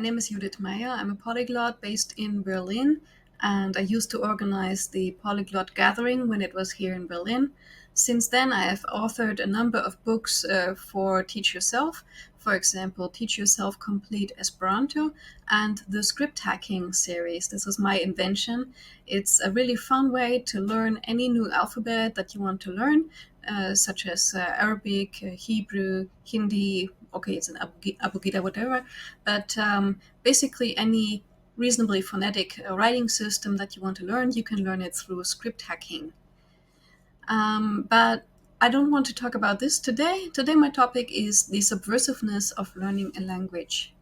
name is Judith Meyer. I'm a polyglot based in Berlin, and I used to organize the Polyglot Gathering when it was here in Berlin. Since then, I have authored a number of books for Teach Yourself. For example, Teach Yourself Complete Esperanto and the Script Hacking series. This was my invention. It's a really fun way to learn any new alphabet that you want to learn, such as Arabic, Hebrew, Hindi. Okay, it's an abugida, whatever. But basically, any reasonably phonetic writing system that you want to learn, you can learn it through script hacking. But I don't want to talk about this today. Today, my topic is the subversiveness of learning a language.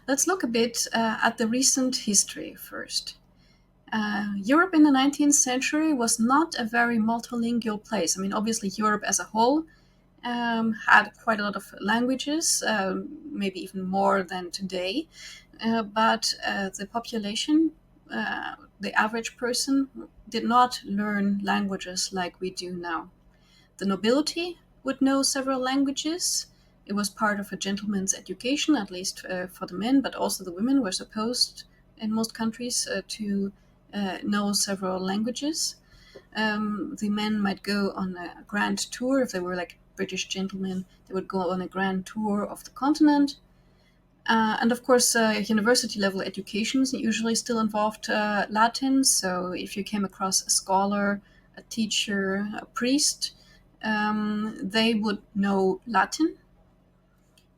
Let's look a bit at the recent history first. Europe in the 19th century was not a very multilingual place. I mean, obviously, Europe as a whole had quite a lot of languages, maybe even more than today. But the population, the average person, did not learn languages like we do now. The nobility would know several languages. It was part of a gentleman's education, at least for the men, but also the women were supposed in most countries to know several languages. The men might go on a grand tour. If they were like British gentlemen, they would go on a grand tour of the continent. And of course, university level educations usually still involved Latin. So if you came across a scholar, a teacher, a priest, they would know Latin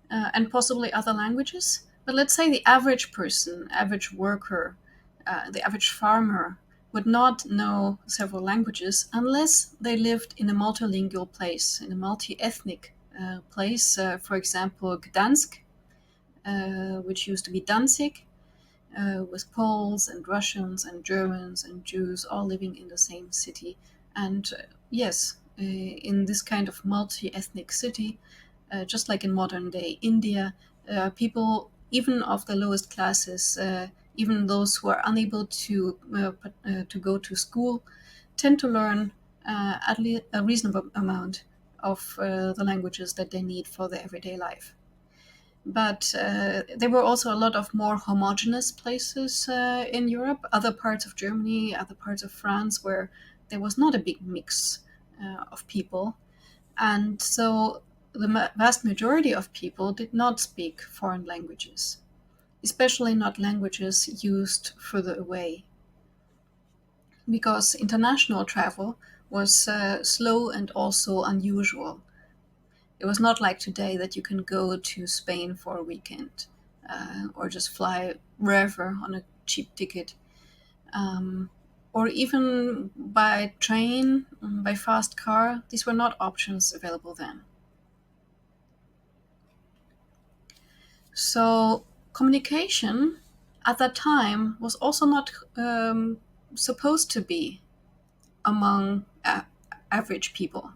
and possibly other languages. But let's say the average person, average worker, the average farmer would not know several languages unless they lived in a multilingual place, in a multi-ethnic place. For example, Gdansk, which used to be Danzig, with Poles and Russians and Germans and Jews all living in the same city. And yes, in this kind of multi-ethnic city, just like in modern day India, people, even of the lowest classes, even those who are unable to go to school, tend to learn at least a reasonable amount of the languages that they need for their everyday life. But there were also a lot of more homogeneous places in Europe, other parts of Germany, other parts of France, where there was not a big mix of people. And so the vast majority of people did not speak foreign languages, especially not languages used further away, because international travel was slow and also unusual. It was not like today that you can go to Spain for a weekend or just fly wherever on a cheap ticket. Or even by train, by fast car. These were not options available then. So communication at that time was also not supposed to be among average people.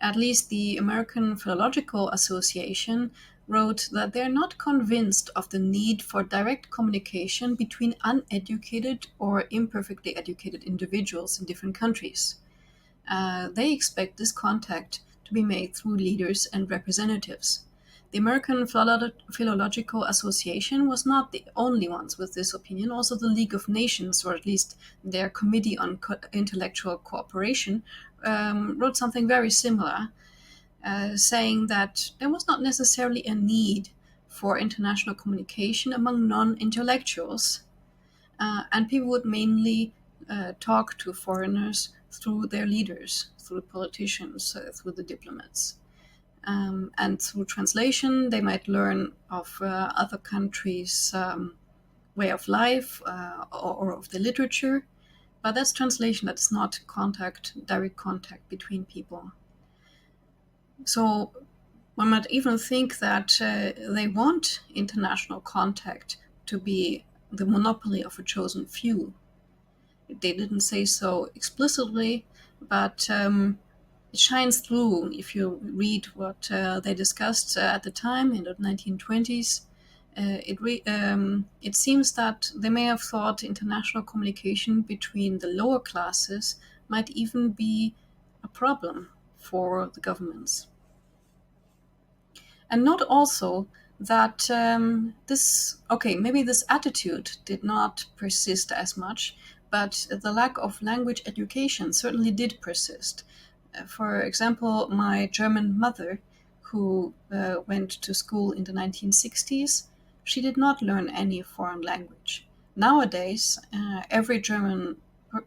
At least the American Philological Association wrote that they're not convinced of the need for direct communication between uneducated or imperfectly educated individuals in different countries. They expect this contact to be made through leaders and representatives. The American Philological Association was not the only ones with this opinion. Also, the League of Nations, or at least their Committee on Intellectual Cooperation, wrote something very similar, saying that there was not necessarily a need for international communication among non-intellectuals, and people would mainly talk to foreigners through their leaders, through politicians, through the diplomats. And through translation, they might learn of other countries' way of life or of the literature. But that's translation, that's not direct contact between people. So one might even think that they want international contact to be the monopoly of a chosen few. They didn't say so explicitly, but it shines through if you read what they discussed at the time in the 1920s. It seems that they may have thought international communication between the lower classes might even be a problem for the governments. And note also that maybe this attitude did not persist as much, but the lack of language education certainly did persist. For example, my German mother, who went to school in the 1960s, she did not learn any foreign language. Nowadays, every German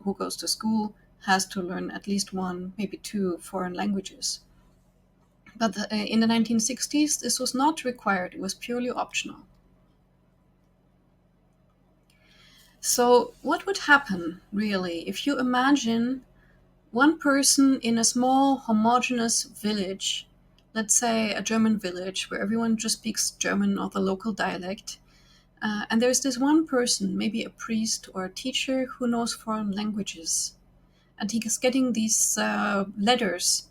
who goes to school has to learn at least one, maybe two foreign languages. But in the 1960s, this was not required, it was purely optional. So, what would happen, really, if you imagine one person in a small, homogeneous village, let's say a German village where everyone just speaks German or the local dialect, and there's this one person, maybe a priest or a teacher, who knows foreign languages, and he's getting these letters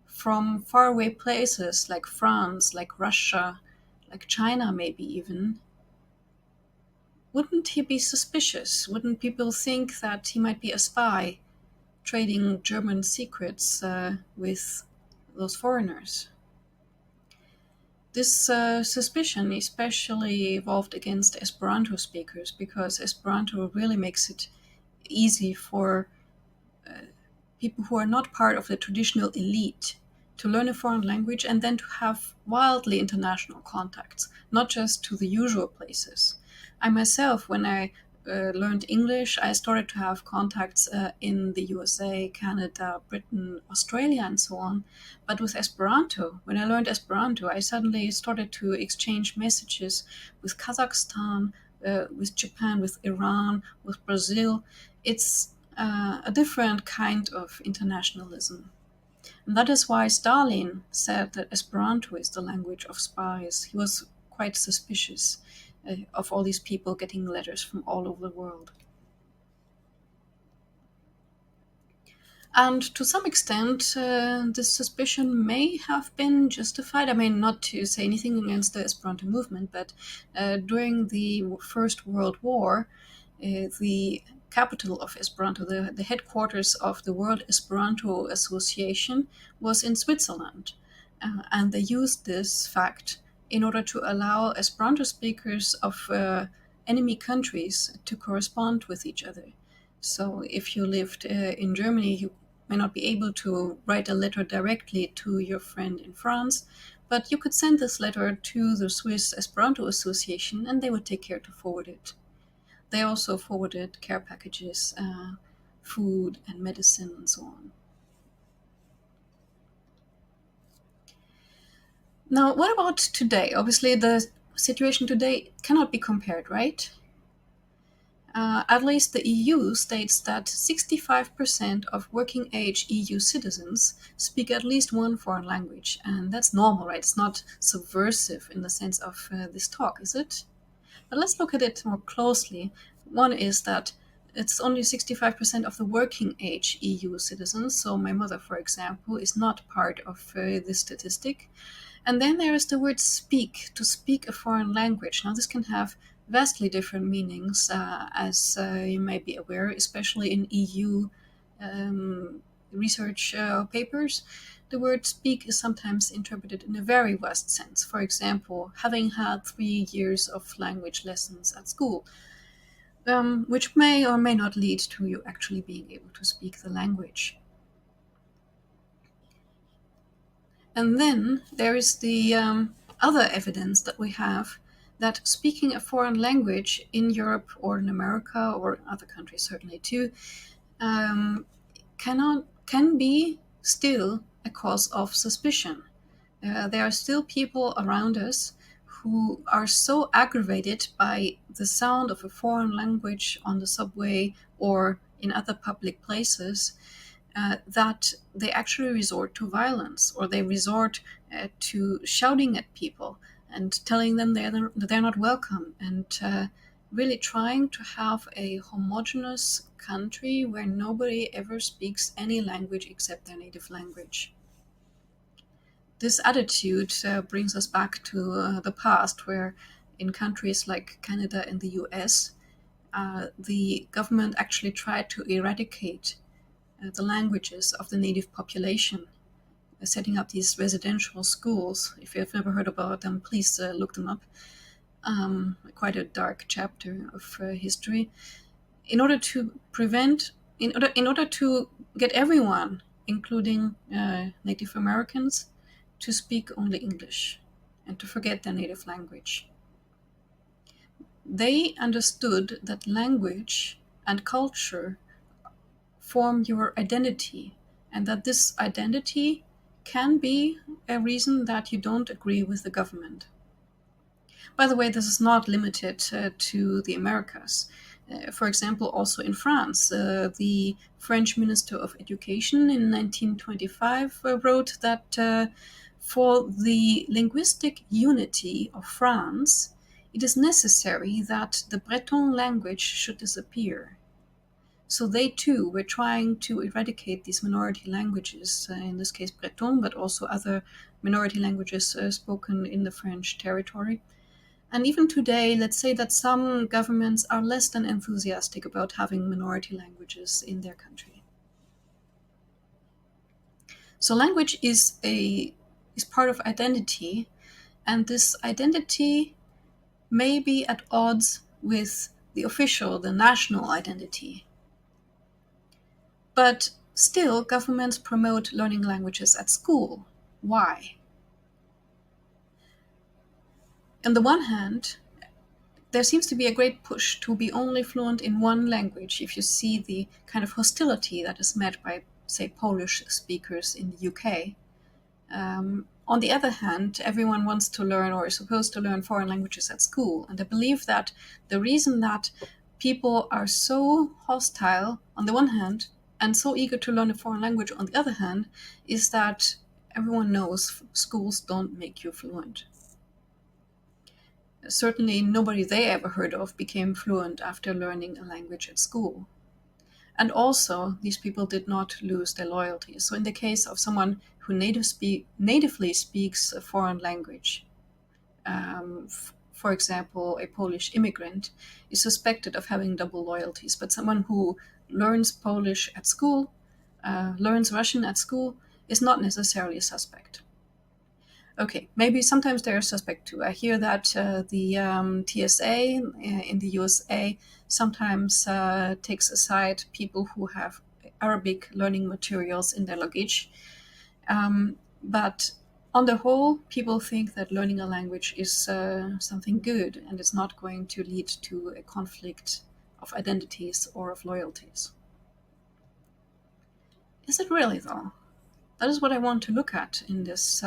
from faraway places like France, like Russia, like China, maybe even. Wouldn't he be suspicious? Wouldn't people think that he might be a spy trading German secrets with those foreigners? This suspicion especially evolved against Esperanto speakers, because Esperanto really makes it easy for people who are not part of the traditional elite to learn a foreign language and then to have wildly international contacts, not just to the usual places. I myself, when I learned English, I started to have contacts in the USA, Canada, Britain, Australia, and so on. But with Esperanto, when I learned Esperanto, I suddenly started to exchange messages with Kazakhstan, with Japan, with Iran, with Brazil. It's a different kind of internationalism. And that is why Stalin said that Esperanto is the language of spies. He was quite suspicious of all these people getting letters from all over the world. And to some extent, this suspicion may have been justified. I mean, not to say anything against the Esperanto movement, but during the First World War, the capital of Esperanto, the headquarters of the World Esperanto Association, was in Switzerland. And they used this fact in order to allow Esperanto speakers of enemy countries to correspond with each other. So if you lived in Germany, you may not be able to write a letter directly to your friend in France, but you could send this letter to the Swiss Esperanto Association and they would take care to forward it. They also forwarded care packages, food and medicine and so on. Now, what about today? Obviously, the situation today cannot be compared, right? At least the EU states that 65% of working age EU citizens speak at least one foreign language. And that's normal, right? It's not subversive in the sense of this talk, is it? But let's look at it more closely. One is that it's only 65% of the working age EU citizens. So my mother, for example, is not part of this statistic. And then there is the word speak, to speak a foreign language. Now, this can have vastly different meanings, as you may be aware, especially in EU research papers. The word speak is sometimes interpreted in a very vast sense. For example, having had 3 years of language lessons at school, which may or may not lead to you actually being able to speak the language. And then there is the other evidence that we have that speaking a foreign language in Europe or in America or other countries certainly too can be still a cause of suspicion. There are still people around us who are so aggravated by the sound of a foreign language on the subway or in other public places that they actually resort to violence, or they resort to shouting at people and telling them they're not welcome, and really trying to have a homogeneous country where nobody ever speaks any language except their native language. This attitude brings us back to the past, where in countries like Canada and the US, the government actually tried to eradicate the languages of the native population, setting up these residential schools. If you've never heard about them, please look them up. Quite a dark chapter of history. In order to prevent, in order to get everyone, including Native Americans, to speak only English and to forget their native language. They understood that language and culture form your identity, and that this identity can be a reason that you don't agree with the government. By the way, this is not limited to the Americas. For example, also in France, the French Minister of Education in 1925 wrote that for the linguistic unity of France, it is necessary that the Breton language should disappear. So they too were trying to eradicate these minority languages, in this case Breton, but also other minority languages spoken in the French territory. And even today, let's say that some governments are less than enthusiastic about having minority languages in their country. So language is part of identity, and this identity may be at odds with the official, the national identity. But still, governments promote learning languages at school. Why? On the one hand, there seems to be a great push to be only fluent in one language. If you see the kind of hostility that is met by, say, Polish speakers in the UK. On the other hand, everyone wants to learn or is supposed to learn foreign languages at school. And I believe that the reason that people are so hostile on the one hand and so eager to learn a foreign language on the other hand is that everyone knows schools don't make you fluent. Certainly nobody they ever heard of became fluent after learning a language at school. And also, these people did not lose their loyalty. So in the case of someone who natively speaks a foreign language, for example, a Polish immigrant, is suspected of having double loyalties. But someone who learns Polish at school, learns Russian at school, is not necessarily a suspect. Okay, maybe sometimes they're a suspect too. I hear that the TSA in the USA sometimes takes aside people who have Arabic learning materials in their luggage. But on the whole, people think that learning a language is something good and it's not going to lead to a conflict of identities or of loyalties. Is it really, though? That is what I want to look at in this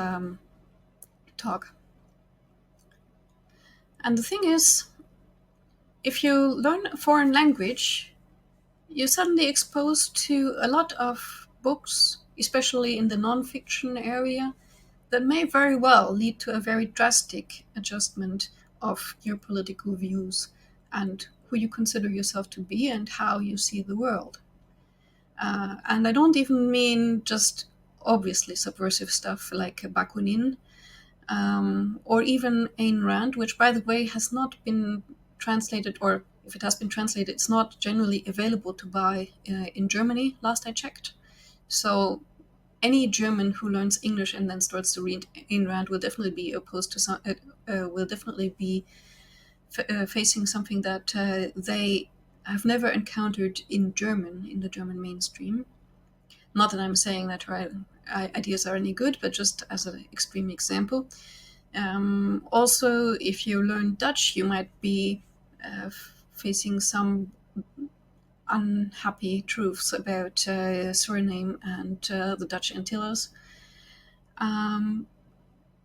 talk. And the thing is, if you learn a foreign language, you're suddenly exposed to a lot of books, especially in the non-fiction area, that may very well lead to a very drastic adjustment of your political views and who you consider yourself to be and how you see the world. And I don't even mean just obviously subversive stuff like Bakunin, or even Ayn Rand, which, by the way, has not been translated, or if it has been translated, it's not generally available to buy in Germany, last I checked. So any German who learns English and then starts to read Ayn Rand will definitely be opposed to will definitely be facing something that they have never encountered in German, in the German mainstream. Not that I'm saying that her ideas are any good, but just as an extreme example. Also, if you learn Dutch, you might be facing some unhappy truths about Suriname and the Dutch Antilles.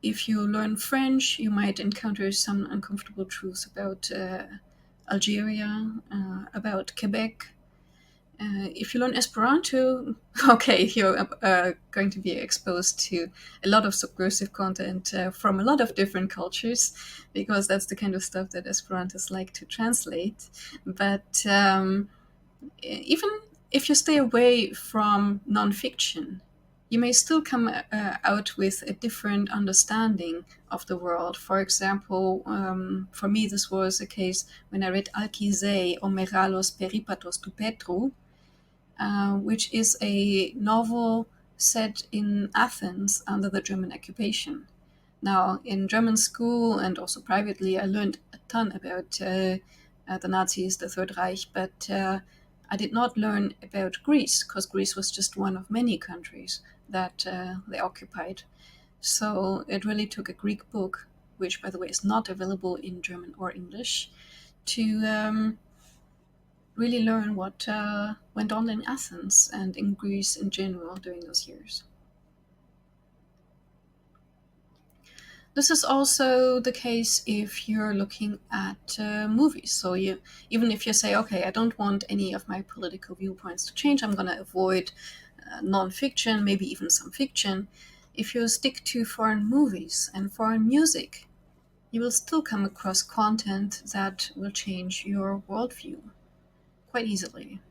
If you learn French, you might encounter some uncomfortable truths about Algeria, about Quebec. If you learn Esperanto, okay, you're going to be exposed to a lot of subversive content from a lot of different cultures, because that's the kind of stuff that Esperantists like to translate. But even if you stay away from nonfiction, you may still come out with a different understanding of the world. For example, for me, this was a case when I read Alchizei o Meralos Peripatos tu Petru, which is a novel set in Athens under the German occupation. Now, in German school and also privately, I learned a ton about the Nazis, the Third Reich, but I did not learn about Greece, because Greece was just one of many countries that they occupied. So it really took a Greek book, which, by the way, is not available in German or English, to really learn what went on in Athens and in Greece in general during those years. This is also the case if you're looking at movies. So even if you say, okay, I don't want any of my political viewpoints to change, I'm going to avoid non-fiction, maybe even some fiction. If you stick to foreign movies and foreign music, you will still come across content that will change your worldview quite easily.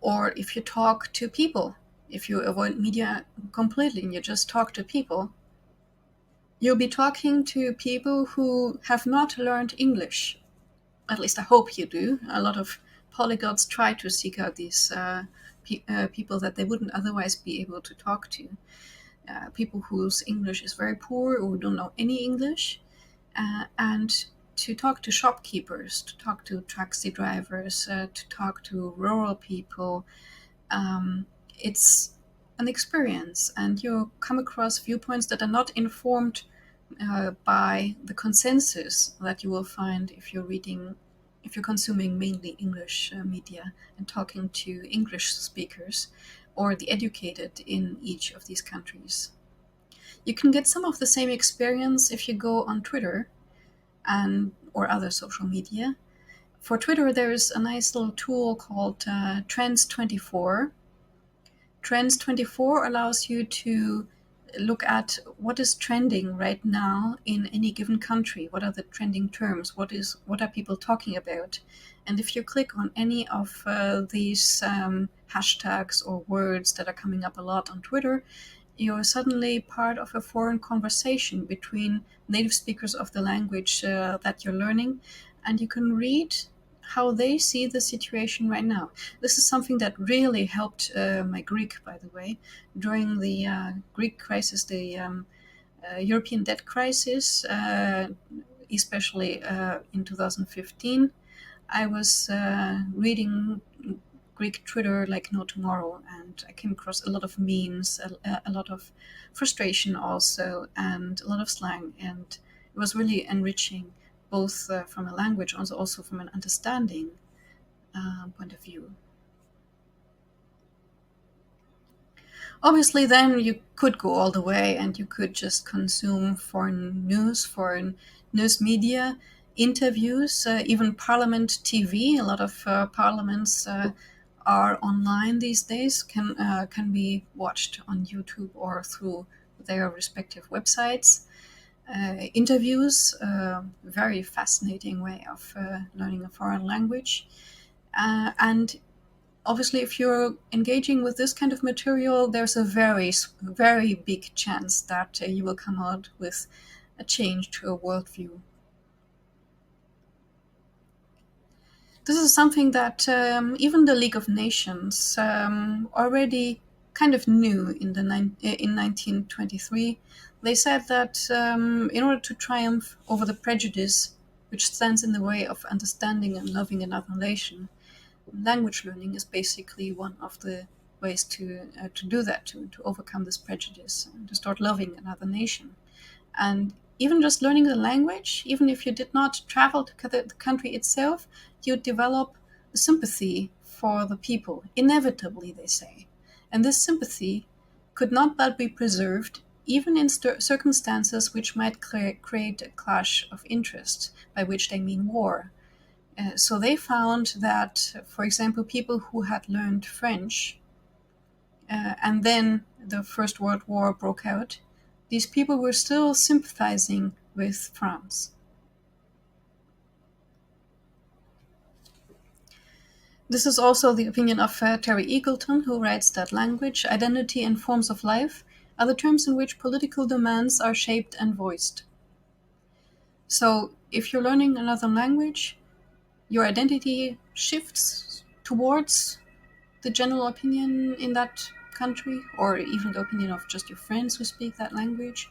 Or if you talk to people, if you avoid media completely and you just talk to people, you'll be talking to people who have not learned English. At least I hope you do. A lot of polyglots try to seek out these people that they wouldn't otherwise be able to talk to. People whose English is very poor or who don't know any English. And to talk to shopkeepers, to talk to taxi drivers, to talk to rural people, it's an experience, and you come across viewpoints that are not informed by the consensus that you will find if you're consuming mainly English media and talking to English speakers or the educated in each of these countries. You can get some of the same experience if you go on Twitter or other social media. For Twitter, there is a nice little tool called Trends24. Trends24 allows you to look at what is trending right now in any given country. What are the trending terms? What are people talking about? And if you click on any of these hashtags or words that are coming up a lot on Twitter, you're suddenly part of a foreign conversation between native speakers of the language that you're learning, and you can read how they see the situation right now. This is something that really helped my Greek, by the way, during the Greek crisis, the European debt crisis, especially in 2015. I was reading Greek Twitter like no tomorrow, and I came across a lot of memes, a lot of frustration also, and a lot of slang, and it was really enriching, both from a language and also from an understanding point of view. Obviously, then you could go all the way and you could just consume foreign news media, interviews, even Parliament TV. A lot of parliaments are online these days, can be watched on YouTube or through their respective websites. Interviews, very fascinating way of learning a foreign language. And obviously, if you're engaging with this kind of material, there's a very, very big chance that you will come out with a change to a worldview. This is something that even the League of Nations already kind of knew in 1923. They said that in order to triumph over the prejudice which stands in the way of understanding and loving another nation, language learning is basically one of the ways to do that, to overcome this prejudice, and to start loving another nation. And even just learning the language, even if you did not travel to the country itself, you develop a sympathy for the people, inevitably, they say. And this sympathy could not but be preserved even in circumstances which might create a clash of interests, by which they mean war. So they found that, for example, people who had learned French and then the First World War broke out, these people were still sympathizing with France. This is also the opinion of Terry Eagleton, who writes that language, identity, and forms of life are the terms in which political demands are shaped and voiced. So if you're learning another language, your identity shifts towards the general opinion in that country, or even the opinion of just your friends who speak that language,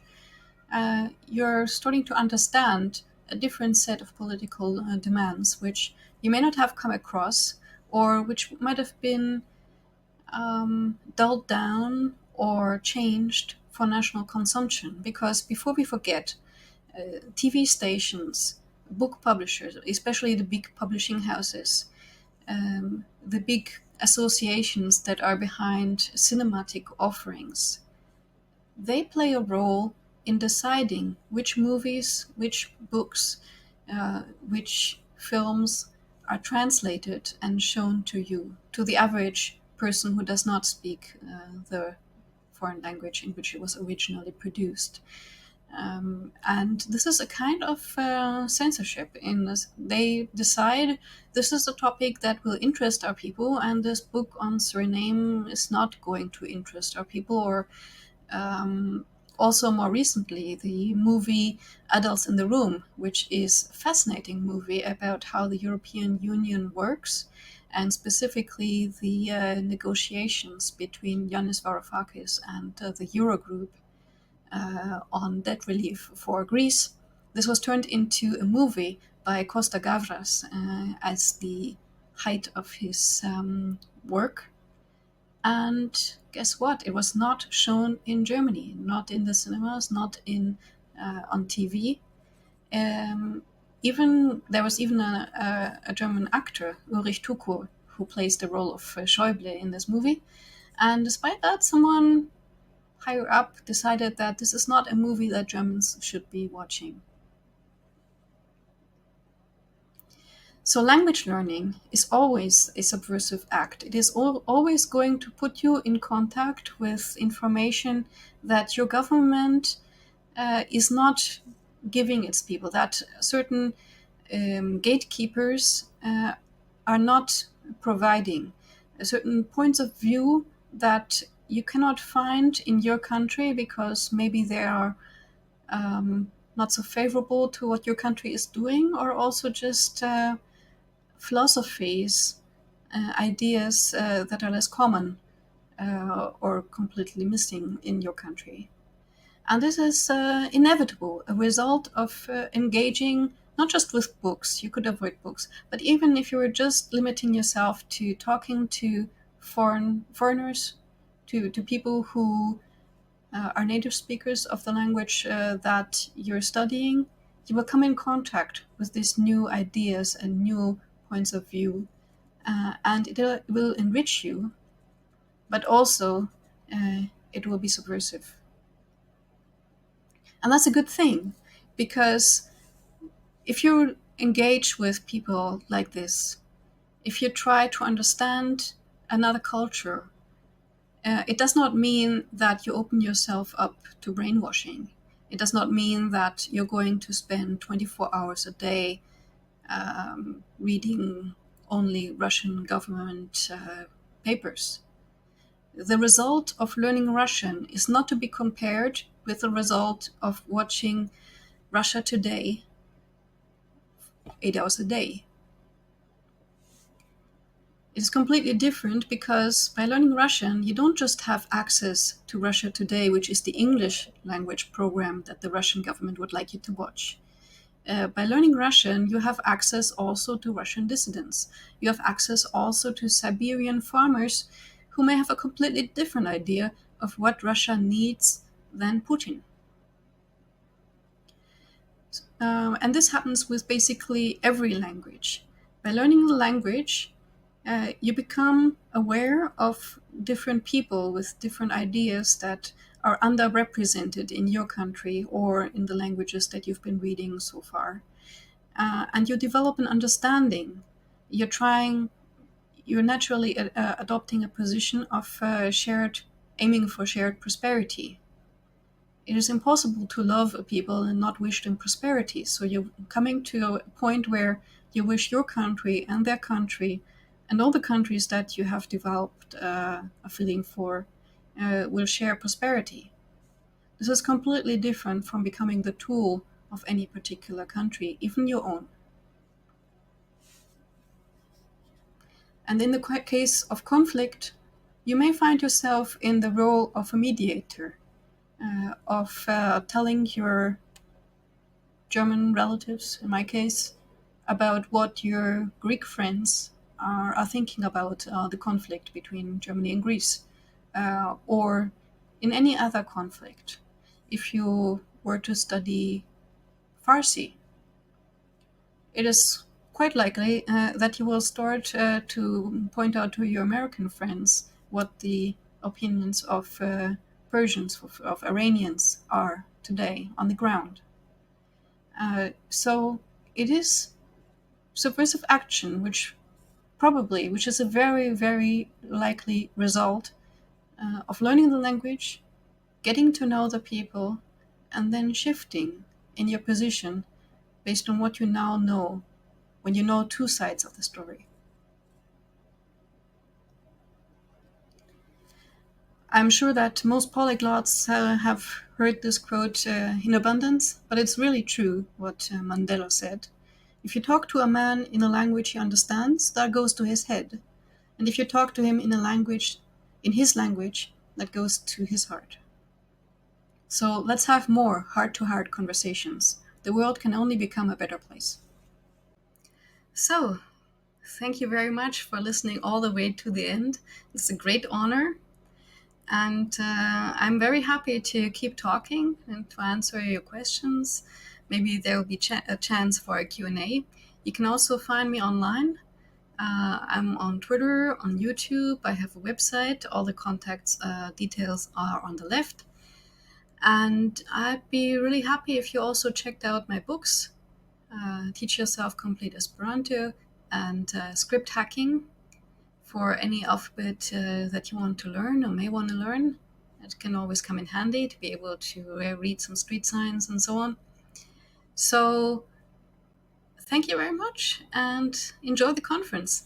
you're starting to understand a different set of political demands, which you may not have come across, or which might have been dulled down or changed for national consumption. Because before we forget, TV stations, book publishers, especially the big publishing houses, the big associations that are behind cinematic offerings, they play a role in deciding which movies, which books, which films are translated and shown to you, to the average person who does not speak the foreign language in which it was originally produced. And this is a kind of censorship. In this, they decide this is a topic that will interest our people, and this book on Suriname is not going to interest our people. Or also more recently, the movie Adults in the Room, which is a fascinating movie about how the European Union works, and specifically the negotiations between Yanis Varoufakis and the Eurogroup on debt relief for Greece. This was turned into a movie by Costa Gavras as the height of his work. And guess what? It was not shown in Germany, not in the cinemas, not in on TV. Even there was even a German actor, Ulrich Tukur, who plays the role of Schäuble in this movie. And despite that, someone higher up decided that this is not a movie that Germans should be watching. So language learning is always a subversive act. It is always going to put you in contact with information that your government is not giving its people, that certain gatekeepers are not providing, certain points of view that you cannot find in your country because maybe they are not so favorable to what your country is doing, or also just philosophies, ideas that are less common or completely missing in your country. And this is inevitable, a result of engaging not just with books, you could avoid books, but even if you were just limiting yourself to talking to foreigners, to people who are native speakers of the language that you're studying, you will come in contact with these new ideas and new points of view, and it will enrich you, but also it will be subversive. And that's a good thing, because if you engage with people like this, if you try to understand another culture, it does not mean that you open yourself up to brainwashing. It does not mean that you're going to spend 24 hours a day reading only Russian government papers. The result of learning Russian is not to be compared with the result of watching Russia Today 8 hours a day. It's completely different, because by learning Russian, you don't just have access to Russia Today, which is the English language program that the Russian government would like you to watch. By learning Russian, you have access also to Russian dissidents. You have access also to Siberian farmers who may have a completely different idea of what Russia needs than Putin. And this happens with basically every language. By learning the language, you become aware of different people with different ideas that are underrepresented in your country or in the languages that you've been reading so far. And you develop an understanding. You're naturally adopting a position of aiming for shared prosperity. It is impossible to love a people and not wish them prosperity. So you're coming to a point where you wish your country and their country and all the countries that you have developed a feeling for will share prosperity. This is completely different from becoming the tool of any particular country, even your own. And in the case of conflict, you may find yourself in the role of a mediator, of telling your German relatives, in my case, about what your Greek friends are thinking about the conflict between Germany and Greece, or in any other conflict. If you were to study Farsi, it is quite likely that you will start to point out to your American friends what the opinions of Persians, of Iranians are today on the ground. So it is subversive action, which is a very, very likely result of learning the language, getting to know the people, and then shifting in your position based on what you now know when you know two sides of the story. I'm sure that most polyglots have heard this quote in abundance, but it's really true what Mandela said. If you talk to a man in a language he understands, that goes to his head. And if you talk to him in his language, that goes to his heart. So let's have more heart-to-heart conversations. The world can only become a better place. So, thank you very much for listening all the way to the end. It's a great honor. And I'm very happy to keep talking and to answer your questions. Maybe there will be a chance for a Q&A. You can also find me online. I'm on Twitter, on YouTube. I have a website. All the contacts details are on the left. And I'd be really happy if you also checked out my books, Teach Yourself Complete Esperanto and Script Hacking, for any alphabet that you want to learn or may want to learn. It can always come in handy to be able to read some street signs and so on. So thank you very much and enjoy the conference.